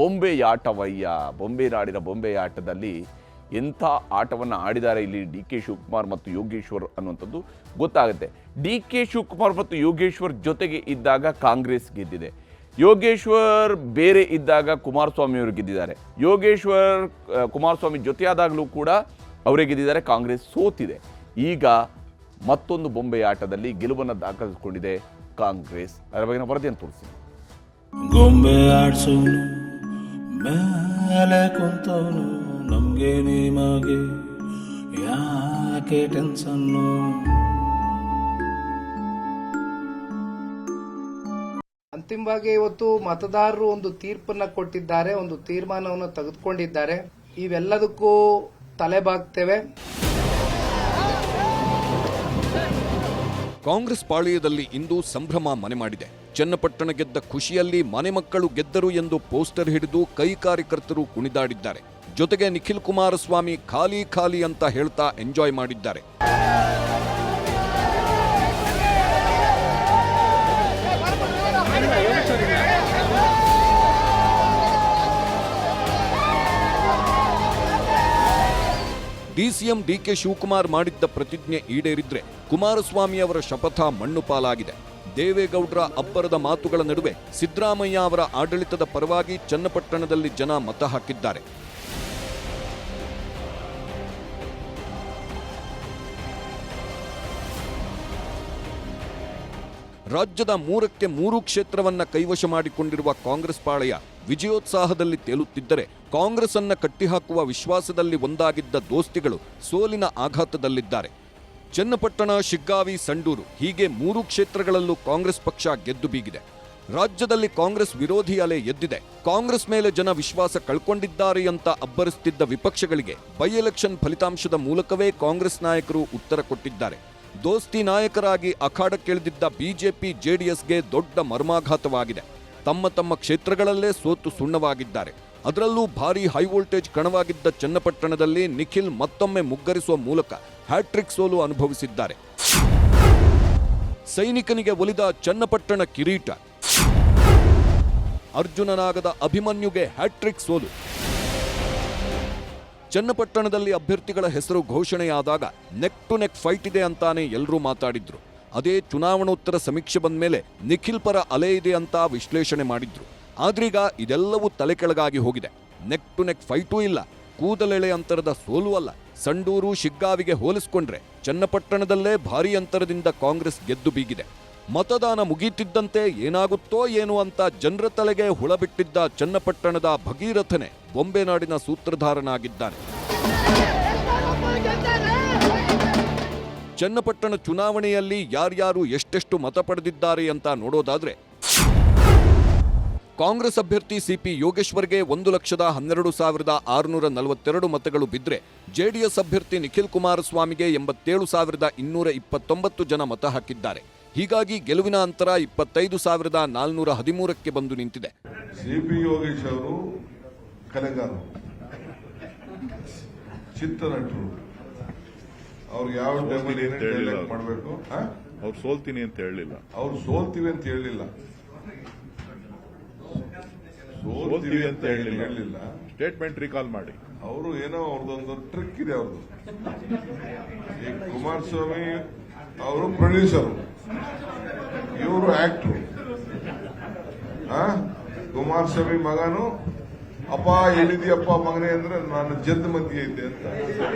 ಬೊಂಬೆಯಾಟವಯ್ಯ, ಬೊಂಬೆ ನಾಡಿನ ಬೊಂಬೆಯಾಟದಲ್ಲಿ ಎಂಥ ಆಟವನ್ನು ಆಡಿದ್ದಾರೆ ಇಲ್ಲಿ ಡಿ ಕೆ ಶಿವಕುಮಾರ್ ಮತ್ತು ಯೋಗೇಶ್ವರ್ ಅನ್ನುವಂಥದ್ದು ಗೊತ್ತಾಗುತ್ತೆ. ಡಿ ಕೆ ಶಿವಕುಮಾರ್ ಮತ್ತು ಯೋಗೇಶ್ವರ್ ಜೊತೆಗೆ ಇದ್ದಾಗ ಕಾಂಗ್ರೆಸ್ ಗೆದ್ದಿದೆ. ಯೋಗೇಶ್ವರ್ ಬೇರೆ ಇದ್ದಾಗ ಕುಮಾರಸ್ವಾಮಿ ಅವರು ಗೆದ್ದಿದ್ದಾರೆ. ಯೋಗೇಶ್ವರ್ ಕುಮಾರಸ್ವಾಮಿ ಜೊತೆಯಾದಾಗಲೂ ಕೂಡ ಅವರೇ ಗೆದ್ದಿದ್ದಾರೆ, ಕಾಂಗ್ರೆಸ್ ಸೋತಿದೆ. ಈಗ ಮತ್ತೊಂದು ಬೊಂಬೆಯಾಟದಲ್ಲಿ ಗೆಲುವನ್ನು ದಾಖಲಿಸಿಕೊಂಡಿದೆ ಕಾಂಗ್ರೆಸ್. ಅದರ ಬಗ್ಗೆ ವರದಿಯನ್ನು ತೋರಿಸಿ. ಗೊಂಬೆ ಆಡ್ಸೋನು ಮೇಲೆ ಕುಂತವನು, ನಮ್ಗೆ ನಿಮಗೆ ಯಾಕೆ ಟೆನ್ಷನ್ನು? ಅಂತಿಮವಾಗಿ ಇವತ್ತು ಮತದಾರರು ಒಂದು ತೀರ್ಪನ್ನ ಕೊಟ್ಟಿದ್ದಾರೆ, ಒಂದು ತೀರ್ಮಾನವನ್ನು ತೆಗೆದುಕೊಂಡಿದ್ದಾರೆ. ಇವೆಲ್ಲದಕ್ಕೂ ತಲೆಬಾಗ್ತೇವೆ. ಕಾಂಗ್ರೆಸ್ ಪಾಳೆಯದಲ್ಲಿ ಇಂದು ಸಂಭ್ರಮ ಮನೆ ಮಾಡಿದೆ. ಚನ್ನಪಟ್ಟಣ ಗೆದ್ದ ಖುಷಿಯಲ್ಲಿ ಮನೆ ಮಕ್ಕಳು ಗೆದ್ದರು ಎಂದು ಪೋಸ್ಟರ್ ಹಿಡಿದು ಕೈ ಕಾರ್ಯಕರ್ತರು ಕುಣಿದಾಡಿದ್ದಾರೆ. ಜೊತೆಗೆ ನಿಖಿಲ್ ಕುಮಾರಸ್ವಾಮಿ ಖಾಲಿ ಖಾಲಿ ಅಂತ ಹೇಳ್ತಾ ಎಂಜಾಯ್ ಮಾಡಿದ್ದಾರೆ. ಡಿಸಿಎಂ ಡಿಕೆ ಶಿವಕುಮಾರ್ ಮಾಡಿದ್ದ ಪ್ರತಿಜ್ಞೆ ಈಡೇರಿದ್ರೆ ಕುಮಾರಸ್ವಾಮಿ ಅವರ ಶಪಥ ಮಣ್ಣು ಪಾಲಾಗಿದೆ. ದೇವೇಗೌಡರ ಅಬ್ಬರದ ಮಾತುಗಳ ನಡುವೆ ಸಿದ್ದರಾಮಯ್ಯ ಅವರ ಆಡಳಿತದ ಪರವಾಗಿ ಚನ್ನಪಟ್ಟಣದಲ್ಲಿ ಜನ ಮತ ಹಾಕಿದ್ದಾರೆ. ರಾಜ್ಯದ 3ಕ್ಕೆ 3 ಕ್ಷೇತ್ರವನ್ನ ಕೈವಶ ಮಾಡಿಕೊಂಡಿರುವ ಕಾಂಗ್ರೆಸ್ ಪಾಳೆಯ ವಿಜಯೋತ್ಸಾಹದಲ್ಲಿ ತೇಲುತ್ತಿದ್ದರೆ, ಕಾಂಗ್ರೆಸ್ ಅನ್ನ ಕಟ್ಟಿಹಾಕುವ ವಿಶ್ವಾಸದಲ್ಲಿ ಒಂದಾಗಿದ್ದ ದೋಸ್ತಿಗಳು ಸೋಲಿನ ಆಘಾತದಲ್ಲಿದ್ದಾರೆ. ಚನ್ನಪಟ್ಟಣ, ಶಿಗ್ಗಾವಿ, ಸಂಡೂರು ಹೀಗೆ 3 ಕ್ಷೇತ್ರಗಳಲ್ಲೂ ಕಾಂಗ್ರೆಸ್ ಪಕ್ಷ ಗೆದ್ದು ಬೀಗಿದೆ. ರಾಜ್ಯದಲ್ಲಿ ಕಾಂಗ್ರೆಸ್ ವಿರೋಧಿ ಅಲೆ ಎದ್ದಿದೆ. ಕಾಂಗ್ರೆಸ್ ಮೇಲೆ ಜನ ವಿಶ್ವಾಸ ಕಳ್ಕೊಂಡಿದ್ದಾರೆ ಅಂತ ಅಬ್ಬರಿಸುತ್ತಿದ್ದ ವಿಪಕ್ಷಗಳಿಗೆ ಬೈ ಎಲೆಕ್ಷನ್ ಫಲಿತಾಂಶದ ಮೂಲಕವೇ ಕಾಂಗ್ರೆಸ್ ನಾಯಕರು ಉತ್ತರ ಕೊಟ್ಟಿದ್ದಾರೆ. ದೋಸ್ತಿ ನಾಯಕರಾಗಿ ಅಖಾಡಕ್ಕಿಳಿದಿದ್ದ ಬಿಜೆಪಿ ಜೆಡಿಎಸ್ಗೆ ದೊಡ್ಡ ಮರ್ಮಾಘಾತವಾಗಿದೆ. ತಮ್ಮ ತಮ್ಮ ಕ್ಷೇತ್ರಗಳಲ್ಲೇ ಸೋತು ಸುಣ್ಣವಾಗಿದ್ದಾರೆ. ಅದರಲ್ಲೂ ಭಾರೀ ಹೈವೋಲ್ಟೇಜ್ ಕಣವಾಗಿದ್ದ ಚನ್ನಪಟ್ಟಣದಲ್ಲಿ ನಿಖಿಲ್ ಮತ್ತೊಮ್ಮೆ ಮುಗ್ಗರಿಸುವ ಮೂಲಕ ಹ್ಯಾಟ್ರಿಕ್ ಸೋಲು ಅನುಭವಿಸಿದ್ದಾರೆ. ಸೈನಿಕನಿಗೆ ಒಲಿದ ಚನ್ನಪಟ್ಟಣ ಕಿರೀಟ, ಅರ್ಜುನನಾಗದ ಅಭಿಮನ್ಯುಗೆ ಹ್ಯಾಟ್ರಿಕ್ ಸೋಲು. ಚನ್ನಪಟ್ಟಣದಲ್ಲಿ ಅಭ್ಯರ್ಥಿಗಳ ಹೆಸರು ಘೋಷಣೆಯಾದಾಗ ನೆಕ್ ಟು ನೆಕ್ ಫೈಟ್ ಇದೆ ಅಂತಾನೆ ಎಲ್ಲರೂ ಮಾತಾಡಿದ್ರು. ಅದೇ ಚುನಾವಣೋತ್ತರ ಸಮೀಕ್ಷೆ ಬಂದ ಮೇಲೆ ನಿಖಿಲ್ ಪರ ಅಲೆ ಇದೆ ಅಂತ ವಿಶ್ಲೇಷಣೆ ಮಾಡಿದ್ರು. ಆದ್ರೀಗ ಇದೆಲ್ಲವೂ ತಲೆ ಕೆಳಗಾಗಿ ಹೋಗಿದೆ. ನೆಕ್ ಟು ನೆಕ್ ಫೈಟೂ ಇಲ್ಲ, ಕೂದಲೆಳೆ ಅಂತರದ ಸೋಲು ಅಲ್ಲ. ಸಂಡೂರು, ಶಿಗ್ಗಾವಿಗೆ ಹೋಲಿಸಿಕೊಂಡ್ರೆ ಚನ್ನಪಟ್ಟಣದಲ್ಲೇ ಭಾರೀ ಅಂತರದಿಂದ ಕಾಂಗ್ರೆಸ್ ಗೆದ್ದು ಬೀಗಿದೆ. ಮತದಾನ ಮುಗೀತಿದ್ದಂತೆ ಏನಾಗುತ್ತೋ ಏನು ಅಂತ ಜನರ ತಲೆಗೆ ಹುಳ ಬಿಟ್ಟಿದ್ದ ಚನ್ನಪಟ್ಟಣದ ಭಗೀರಥನೆ ಬೊಂಬೆನಾಡಿನ ಸೂತ್ರಧಾರನಾಗಿದ್ದಾನೆ. ಚನ್ನಪಟ್ಟಣ ಚುನಾವಣೆಯಲ್ಲಿ ಯಾರ್ಯಾರು ಎಷ್ಟೆಷ್ಟು ಮತ ಪಡೆದಿದ್ದಾರೆ ಅಂತ ನೋಡೋದಾದ್ರೆ, ಕಾಂಗ್ರೆಸ್ ಅಭ್ಯರ್ಥಿ ಸಿಪಿ ಯೋಗೇಶ್ವರ್ಗೆ 1,12,642 ಮತಗಳು ಬಿದ್ದರೆ, ಜೆಡಿಎಸ್ ಅಭ್ಯರ್ಥಿ ನಿಖಿಲ್ ಕುಮಾರಸ್ವಾಮಿಗೆ 87,229 ಜನ ಮತ ಹಾಕಿದ್ದಾರೆ. ಹೀಗಾಗಿ ಗೆಲುವಿನ ಅಂತರ 25,413ಕ್ಕೆ ಬಂದು ನಿಂತಿದೆ. ಸಿಪಿ ಯೋಗೇಶ್ ಅವರು ಕಲೆಗಾರರು, ಚಿತ್ರನಟರು, ಅವ್ರಿಗೆ ಯಾವ ಟೈಮಲ್ಲಿ ಏನೇನು ಮಾಡಬೇಕು. ಅವ್ರು ಸೋಲ್ತೀನಿ ಅಂತ ಹೇಳಲಿಲ್ಲ, ಅವ್ರು ಸೋಲ್ತೀವಿ ಅಂತ ಹೇಳಲಿಲ್ಲ, ಸೋಲ್ತೀವಿ ಅಂತ ಹೇಳಲಿಲ್ಲ. ಸ್ಟೇಟ್ಮೆಂಟ್ ರಿಕಾಲ್ ಮಾಡಿ. ಅವರು ಏನೋ ಅವ್ರದ್ದೊಂದು ಟ್ರಿಕ್ ಇದೆ ಅವ್ರದ್ದು. ಈ ಕುಮಾರಸ್ವಾಮಿ ಅವರು ಪ್ರೊಡ್ಯೂಸರು, ಇವರು ಆಕ್ಟರ್. ಕುಮಾರಸ್ವಾಮಿ ಮಗನು ಅಪ್ಪ ಎಲ್ಲಿದೆಯಪ್ಪ ಮಗನೇ ಅಂದ್ರೆ ನಾನು ಜದ್ ಮಧ್ಯೆ ಇದ್ದೆ ಅಂತ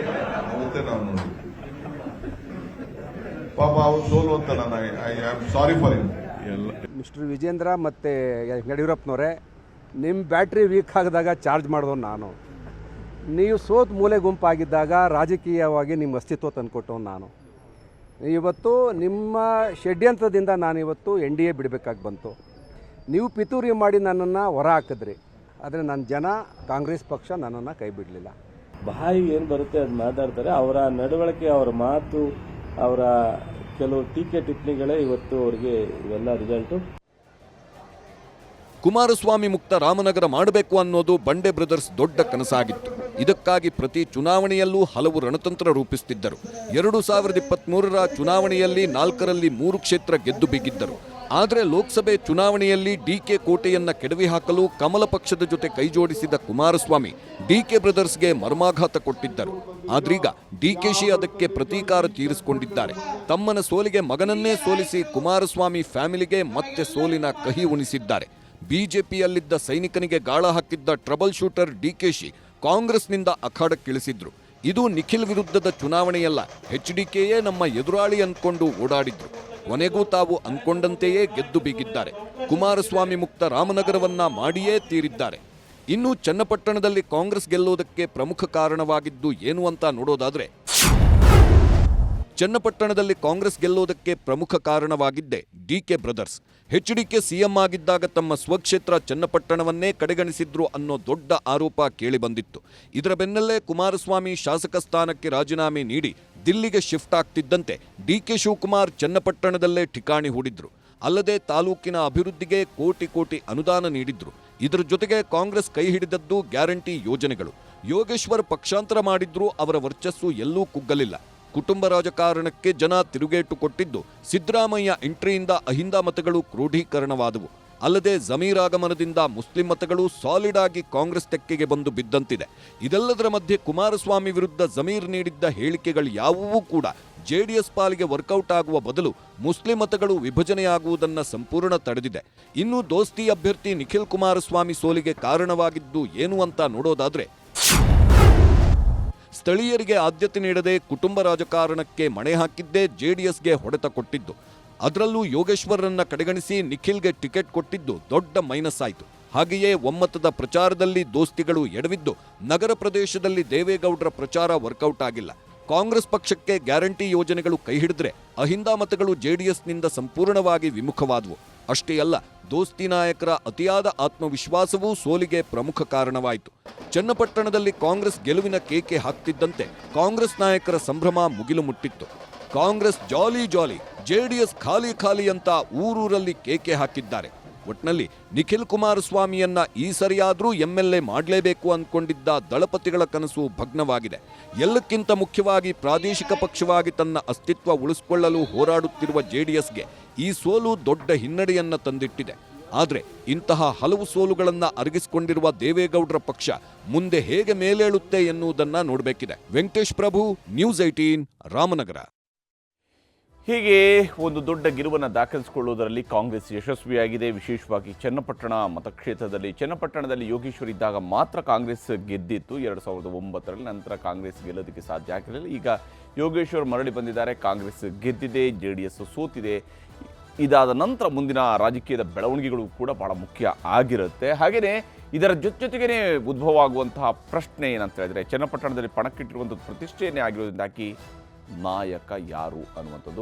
ಅವತ್ತೇ ನಾವು ನೋಡಿ. ಪಾಪ ಅವ್ರು ಸೋಲು ಅಂತ ನಾನು I am sorry for him. Mister Vijendra ಮತ್ತು ಯಡಿಯೂರಪ್ಪನವರೇ, ನಿಮ್ಮ ಬ್ಯಾಟ್ರಿ ವೀಕ್ ಆಗಿದಾಗ ಚಾರ್ಜ್ ಮಾಡಿದವನು ನಾನು. ನೀವು ಸೋತ್ ಮೂಲೆ ಗುಂಪಾಗಿದ್ದಾಗ ರಾಜಕೀಯವಾಗಿ ನಿಮ್ಮ ಅಸ್ತಿತ್ವ ತಂದುಕೊಟ್ಟವನು ನಾನು. ಇವತ್ತು ನಿಮ್ಮ ಷಡ್ಯಂತ್ರದಿಂದ ನಾನಿವತ್ತು NDA ಬಿಡಬೇಕಾಗಿ ಬಂತು. ನೀವು ಪಿತೂರಿ ಮಾಡಿ ನನ್ನನ್ನು ಹೊರ ಹಾಕಿದ್ರಿ, ಆದರೆ ನನ್ನ ಜನ ಕಾಂಗ್ರೆಸ್ ಪಕ್ಷ ನನ್ನನ್ನು ಕೈ ಬಿಡಲಿಲ್ಲ. ಬಾಯಿಗೆ ಏನು ಬರುತ್ತೆ ಅದು ಮಾತಾಡ್ತಾರೆ. ಅವರ ನಡವಳಿಕೆ, ಅವರ ಮಾತು, ಅವರ ಕೆಲವು ಟೀಕೆ ಟಿಪ್ಪಣಿಗಳೇ ಇವತ್ತು ಅವರಿಗೆ ಇವೆಲ್ಲ ರಿಸಲ್ಟು. ಕುಮಾರಸ್ವಾಮಿ ಮುಕ್ತ ರಾಮನಗರ ಮಾಡಬೇಕು ಅನ್ನೋದು ಬಂಡೆ ಬ್ರದರ್ಸ್ ದೊಡ್ಡ ಕನಸಾಗಿತ್ತು. ಇದಕ್ಕಾಗಿ ಪ್ರತಿ ಚುನಾವಣೆಯಲ್ಲೂ ಹಲವು ರಣತಂತ್ರ ರೂಪಿಸುತ್ತಿದ್ದರು. 2023ರ ಚುನಾವಣೆಯಲ್ಲಿ 4ರಲ್ಲಿ 3 ಕ್ಷೇತ್ರ ಗೆದ್ದು ಬಿಗಿದ್ದರು. ಆದರೆ ಲೋಕಸಭೆ ಚುನಾವಣೆಯಲ್ಲಿ ಡಿಕೆ ಕೋಟೆಯನ್ನ ಕೆಡವಿ ಹಾಕಲು ಕಮಲ ಪಕ್ಷದ ಜೊತೆ ಕೈಜೋಡಿಸಿದ ಕುಮಾರಸ್ವಾಮಿ ಡಿಕೆ ಬ್ರದರ್ಸ್ಗೆ ಮರ್ಮಾಘಾತ ಕೊಟ್ಟಿದ್ದರು. ಆದ್ರೀಗ ಡಿಕೆಶಿ ಅದಕ್ಕೆ ಪ್ರತೀಕಾರ ತೀರಿಸಿಕೊಂಡಿದ್ದಾರೆ. ತಮ್ಮನ ಸೋಲಿಗೆ ಮಗನನ್ನೇ ಸೋಲಿಸಿ ಕುಮಾರಸ್ವಾಮಿ ಫ್ಯಾಮಿಲಿಗೆ ಮತ್ತೆ ಸೋಲಿನ ಕಹಿ ಉಣಿಸಿದ್ದಾರೆ. ಬಿಜೆಪಿಯಲ್ಲಿದ್ದ ಸೈನಿಕನಿಗೆ ಗಾಳ ಹಾಕಿದ್ದ ಟ್ರಬಲ್ ಶೂಟರ್ ಡಿಕೆಶಿ ಕಾಂಗ್ರೆಸ್ನಿಂದ ಅಖಾಡಕ್ಕಿಳಿಸಿದ್ರು. ಇದು ನಿಖಿಲ್ ವಿರುದ್ಧದ ಚುನಾವಣೆಯಲ್ಲ, HDKಯೇ ನಮ್ಮ ಎದುರಾಳಿ ಅಂದ್ಕೊಂಡು ಓಡಾಡಿದ್ರು. ಕೊನೆಗೂ ತಾವು ಅಂದ್ಕೊಂಡಂತೆಯೇ ಗೆದ್ದು ಬೀಗಿದ್ದಾರೆ. ಕುಮಾರಸ್ವಾಮಿ ಮುಕ್ತ ರಾಮನಗರವನ್ನ ಮಾಡಿಯೇ ತೀರಿದ್ದಾರೆ. ಇನ್ನು ಚನ್ನಪಟ್ಟಣದಲ್ಲಿ ಕಾಂಗ್ರೆಸ್ ಗೆಲ್ಲೋದಕ್ಕೆ ಪ್ರಮುಖ ಕಾರಣವಾಗಿದ್ದು ಏನು ಅಂತ ನೋಡೋದಾದ್ರೆ, ಚನ್ನಪಟ್ಟಣದಲ್ಲಿ ಕಾಂಗ್ರೆಸ್ ಗೆಲ್ಲೋದಕ್ಕೆ ಪ್ರಮುಖ ಕಾರಣವಾಗಿದ್ದೇ ಡಿಕೆ ಬ್ರದರ್ಸ್. HDK ಸಿಎಂ ಆಗಿದ್ದಾಗ ತಮ್ಮ ಸ್ವಕ್ಷೇತ್ರ ಚನ್ನಪಟ್ಟಣವನ್ನೇ ಕಡೆಗಣಿಸಿದ್ರು ಅನ್ನೋ ದೊಡ್ಡ ಆರೋಪ ಕೇಳಿಬಂದಿತ್ತು. ಇದರ ಬೆನ್ನಲ್ಲೇ ಕುಮಾರಸ್ವಾಮಿ ಶಾಸಕ ಸ್ಥಾನಕ್ಕೆ ರಾಜೀನಾಮೆ ನೀಡಿ ದಿಲ್ಲಿಗೆ ಶಿಫ್ಟ್ ಆಗ್ತಿದ್ದಂತೆ DK ಶಿವಕುಮಾರ್ ಚನ್ನಪಟ್ಟಣದಲ್ಲೇ ಠಿಕಾಣಿ ಹೂಡಿದ್ರು. ಅಲ್ಲದೆ ತಾಲೂಕಿನ ಅಭಿವೃದ್ಧಿಗೆ ಕೋಟಿ ಕೋಟಿ ಅನುದಾನ ನೀಡಿದ್ರು. ಇದರ ಜೊತೆಗೆ ಕಾಂಗ್ರೆಸ್ ಕೈ ಹಿಡಿದದ್ದು ಗ್ಯಾರಂಟಿ ಯೋಜನೆಗಳು. ಯೋಗೇಶ್ವರ್ ಪಕ್ಷಾಂತರ ಮಾಡಿದ್ರೂ ಅವರ ವರ್ಚಸ್ಸು ಎಲ್ಲೂ ಕುಗ್ಗಲಿಲ್ಲ. ಕುಟುಂಬ ರಾಜಕಾರಣಕ್ಕೆ ಜನ ತಿರುಗೇಟು ಕೊಟ್ಟಿದ್ದು ಸಿದ್ದರಾಮಯ್ಯ ಎಂಟ್ರಿಯಿಂದ ಅಹಿಂದ ಮತಗಳು ಕ್ರೋಢೀಕರಣವಾದವು. ಅಲ್ಲದೆ ಜಮೀರ್ ಆಗಮನದಿಂದ ಮುಸ್ಲಿಂ ಮತಗಳು ಸಾಲಿಡ್ ಆಗಿ ಕಾಂಗ್ರೆಸ್ ತೆಕ್ಕೆಗೆ ಬಂದು ಬಿದ್ದಂತಿದೆ. ಇದೆಲ್ಲದರ ಮಧ್ಯೆ ಕುಮಾರಸ್ವಾಮಿ ವಿರುದ್ಧ ಜಮೀರ್ ನೀಡಿದ್ದ ಹೇಳಿಕೆಗಳು ಯಾವುವೂ ಕೂಡ ಜೆಡಿಎಸ್ ಪಾಲಿಗೆ ವರ್ಕೌಟ್ ಆಗುವ ಬದಲು ಮುಸ್ಲಿಂ ಮತಗಳು ವಿಭಜನೆಯಾಗುವುದನ್ನು ಸಂಪೂರ್ಣ ತಡೆದಿದೆ. ಇನ್ನು ದೋಸ್ತಿ ಅಭ್ಯರ್ಥಿ ನಿಖಿಲ್ ಕುಮಾರಸ್ವಾಮಿ ಸೋಲಿಗೆ ಕಾರಣವಾಗಿದ್ದು ಏನು ಅಂತ ನೋಡೋದಾದ್ರೆ, ಸ್ಥಳೀಯರಿಗೆ ಆದ್ಯತೆ ನೀಡದೆ ಕುಟುಂಬ ರಾಜಕಾರಣಕ್ಕೆ ಮಣೆ ಹಾಕಿದ್ದೇ ಜೆಡಿಎಸ್ಗೆ ಹೊಡೆತ ಕೊಟ್ಟಿದ್ದು. ಅದರಲ್ಲೂ ಯೋಗೇಶ್ವರರನ್ನ ಕಡೆಗಣಿಸಿ ನಿಖಿಲ್ಗೆ ಟಿಕೆಟ್ ಕೊಟ್ಟಿದ್ದು ದೊಡ್ಡ ಮೈನಸ್ ಆಯಿತು. ಹಾಗೆಯೇ ಒಮ್ಮತದ ಪ್ರಚಾರದಲ್ಲಿ ದೋಸ್ತಿಗಳು ಎಡವಿದ್ದು ನಗರ ಪ್ರದೇಶದಲ್ಲಿ ದೇವೇಗೌಡರ ಪ್ರಚಾರ ವರ್ಕೌಟ್ ಆಗಿಲ್ಲ. ಕಾಂಗ್ರೆಸ್ ಪಕ್ಷಕ್ಕೆ ಗ್ಯಾರಂಟಿ ಯೋಜನೆಗಳು ಕೈ ಹಿಡಿದ್ರೆ ಅಹಿಂದ ಮತಗಳು ಜೆಡಿಎಸ್ನಿಂದ ಸಂಪೂರ್ಣವಾಗಿ ವಿಮುಖವಾದವು. ಅಷ್ಟೇ ಅಲ್ಲ, ದೋಸ್ತಿ ನಾಯಕರ ಅತಿಯಾದ ಆತ್ಮವಿಶ್ವಾಸವೂ ಸೋಲಿಗೆ ಪ್ರಮುಖ ಕಾರಣವಾಯಿತು. ಚನ್ನಪಟ್ಟಣದಲ್ಲಿ ಕಾಂಗ್ರೆಸ್ ಗೆಲುವಿನ ಕೇಕೆ ಹಾಕ್ತಿದ್ದಂತೆ ಕಾಂಗ್ರೆಸ್ ನಾಯಕರ ಸಂಭ್ರಮ ಮುಗಿಲು ಮುಟ್ಟಿತ್ತು. ಕಾಂಗ್ರೆಸ್ ಜಾಲಿ ಜಾಲಿ, ಜೆಡಿಎಸ್ ಖಾಲಿ ಖಾಲಿ ಅಂತ ಊರೂರಲ್ಲಿ ಕೇಕೆ ಹಾಕಿದ್ದಾರೆ. ಒಟ್ನಲ್ಲಿ ನಿಖಿಲ್ ಕುಮಾರಸ್ವಾಮಿಯನ್ನ ಈ ಸರಿಯಾದ್ರೂ MLA ಮಾಡಲೇಬೇಕು ಅಂದ್ಕೊಂಡಿದ್ದ ದಳಪತಿಗಳ ಕನಸು ಭಗ್ನವಾಗಿದೆ. ಎಲ್ಲಕ್ಕಿಂತ ಮುಖ್ಯವಾಗಿ ಪ್ರಾದೇಶಿಕ ಪಕ್ಷವಾಗಿ ತನ್ನ ಅಸ್ತಿತ್ವ ಉಳಿಸಿಕೊಳ್ಳಲು ಹೋರಾಡುತ್ತಿರುವ ಜೆಡಿಎಸ್ಗೆ ಈ ಸೋಲು ದೊಡ್ಡ ಹಿನ್ನಡೆಯನ್ನ ತಂದಿಟ್ಟಿದೆ. ಆದರೆ ಇಂತಹ ಹಲವು ಸೋಲುಗಳನ್ನ ಅರಗಿಸಿಕೊಂಡಿರುವ ದೇವೇಗೌಡರ ಪಕ್ಷ ಮುಂದೆ ಹೇಗೆ ಮೇಲೇಳುತ್ತೆ ಎನ್ನುವುದನ್ನ ನೋಡಬೇಕಿದೆ. ವೆಂಕಟೇಶ್ ಪ್ರಭು, ನ್ಯೂಸ್ 18, ರಾಮನಗರ. ಹೀಗೆ ಒಂದು ದೊಡ್ಡ ಗೆಲುವನ್ನು ದಾಖಲಿಸಿಕೊಳ್ಳುವುದರಲ್ಲಿ ಕಾಂಗ್ರೆಸ್ ಯಶಸ್ವಿಯಾಗಿದೆ. ವಿಶೇಷವಾಗಿ ಚನ್ನಪಟ್ಟಣ ಮತಕ್ಷೇತ್ರದಲ್ಲಿ, ಚನ್ನಪಟ್ಟಣದಲ್ಲಿ ಯೋಗೇಶ್ವರ್ ಇದ್ದಾಗ ಮಾತ್ರ ಕಾಂಗ್ರೆಸ್ ಗೆದ್ದಿತ್ತು 2009ರಲ್ಲಿ. ನಂತರ ಕಾಂಗ್ರೆಸ್ ಗೆಲ್ಲೋದಕ್ಕೆ ಸಾಧ್ಯ ಆಗಿರಲಿಲ್ಲ. ಈಗ ಯೋಗೇಶ್ವರ್ ಮರಳಿ ಬಂದಿದ್ದಾರೆ, ಕಾಂಗ್ರೆಸ್ ಗೆದ್ದಿದೆ, JDS ಸೋತಿದೆ. ಇದಾದ ನಂತರ ಮುಂದಿನ ರಾಜಕೀಯದ ಬೆಳವಣಿಗೆಗಳು ಕೂಡ ಬಹಳ ಮುಖ್ಯ ಆಗಿರುತ್ತೆ. ಹಾಗೆಯೇ ಇದರ ಜೊತೆಗೇ ಉದ್ಭವ ಆಗುವಂತಹ ಪ್ರಶ್ನೆ ಏನಂತ ಹೇಳಿದ್ರೆ, ಚನ್ನಪಟ್ಟಣದಲ್ಲಿ ಪಣಕ್ಕಿಟ್ಟಿರುವಂಥದ್ದು ಪ್ರತಿಷ್ಠೆಯನ್ನೇ ಆಗಿರೋದ್ರಿಂದಾಗಿ ನಾಯಕ ಯಾರು ಅನ್ನುವಂಥದ್ದು.